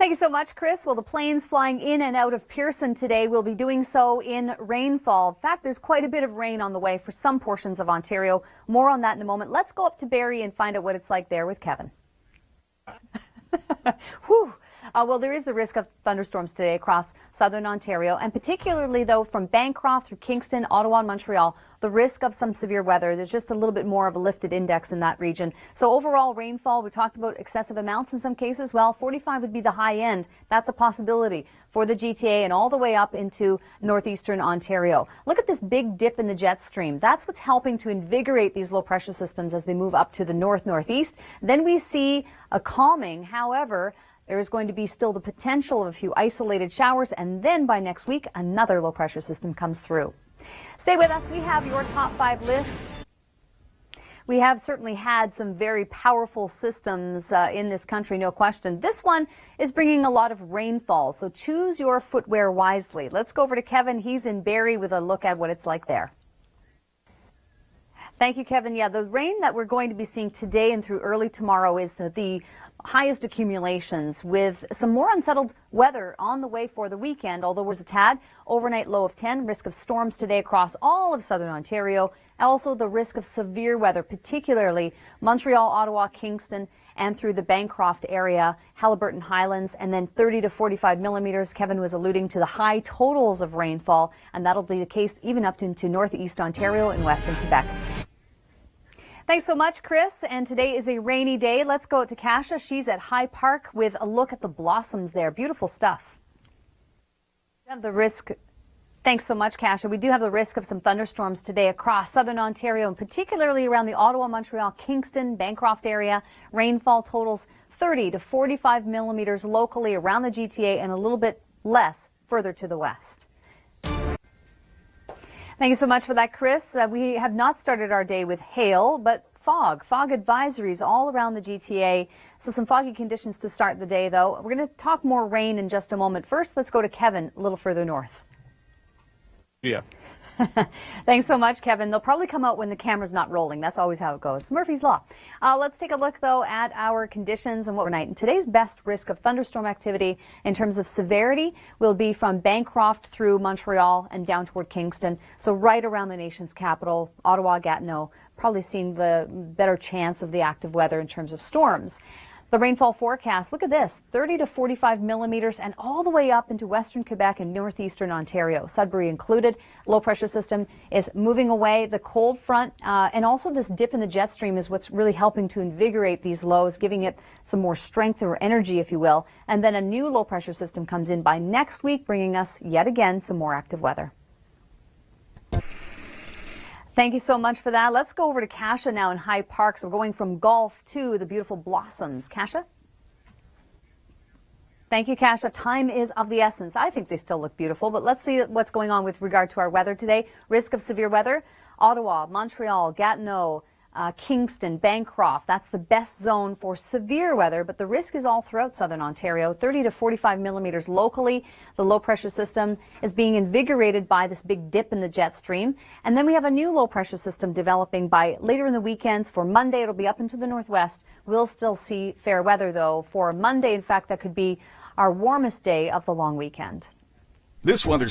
Thank you so much, Chris. Well, the planes flying in and out of Pearson today will be doing so in rainfall. In fact, there's quite a bit of rain on the way for some portions of Ontario. More on that in a moment. Let's go up to Barrie and find out what it's like there with Kevin. Whew. Well, there is the risk of thunderstorms today across southern Ontario, and particularly, though, from Bancroft through Kingston, Ottawa, and Montreal, the risk of some severe weather. There's just a little bit more of a lifted index in that region. So overall rainfall, we talked about excessive amounts in some cases. Well, 45 would be the high end. That's a possibility for the GTA and all the way up into northeastern Ontario. Look at this big dip in the jet stream. That's what's helping to invigorate these low pressure systems as they move up to the north-northeast. Then we see a calming. However, there is going to be still the potential of a few isolated showers, and then by next week, another low pressure system comes through. Stay with us. We have your top 5 list. We have certainly had some very powerful systems in this country, no question. This one is bringing a lot of rainfall, so choose your footwear wisely. Let's go over to Kevin. He's in Barrie with a look at what it's like there. Thank you, Kevin. Yeah, the rain that we're going to be seeing today and through early tomorrow is the highest accumulations, with some more unsettled weather on the way for the weekend, although there's a tad. Overnight low of 10, risk of storms today across all of southern Ontario. Also the risk of severe weather, particularly Montreal, Ottawa, Kingston, and through the Bancroft area, Haliburton Highlands, and then 30 to 45 millimeters. Kevin was alluding to the high totals of rainfall, and that'll be the case even up into northeast Ontario and western Quebec. Thanks so much, Chris. And today is a rainy day. Let's go out to Kasia. She's at High Park with a look at the blossoms there. Beautiful stuff. We have the risk. Thanks so much, Kasia. We do have the risk of some thunderstorms today across southern Ontario, and particularly around the Ottawa, Montreal, Kingston, Bancroft area. Rainfall totals 30 to 45 millimeters locally around the GTA, and a little bit less further to the west. Thank you so much for that, Chris. We have not started our day with hail, but fog advisories all around the GTA. So some foggy conditions to start the day, though. We're going to talk more rain in just a moment. First, let's go to Kevin a little further north. Yeah. Thanks so much, Kevin. They'll probably come out when the camera's not rolling. That's always how it goes. Murphy's Law. Let's take a look, though, at our conditions and what overnight. And today's best risk of thunderstorm activity in terms of severity will be from Bancroft through Montreal and down toward Kingston. So right around the nation's capital, Ottawa, Gatineau, probably seeing the better chance of the active weather in terms of storms. The rainfall forecast, look at this, 30 to 45 millimeters and all the way up into western Quebec and northeastern Ontario, Sudbury included. Low pressure system is moving away. The cold front and also this dip in the jet stream is what's really helping to invigorate these lows, giving it some more strength or energy, if you will. And then a new low pressure system comes in by next week, bringing us yet again some more active weather. Thank you so much for that. Let's go over to Kasia now in High Park. So we're going from golf to the beautiful blossoms. Kasia? Thank you, Kasia. Time is of the essence. I think they still look beautiful, but let's see what's going on with regard to our weather today. Risk of severe weather, Ottawa, Montreal, Gatineau, Kingston, Bancroft. That's the best zone for severe weather, but the risk is all throughout southern Ontario, 30 to 45 millimeters locally. The low pressure system is being invigorated by this big dip in the jet stream. And then we have a new low pressure system developing by later in the weekends. For Monday, it'll be up into the northwest. We'll still see fair weather, though. For Monday, in fact, that could be our warmest day of the long weekend. This weather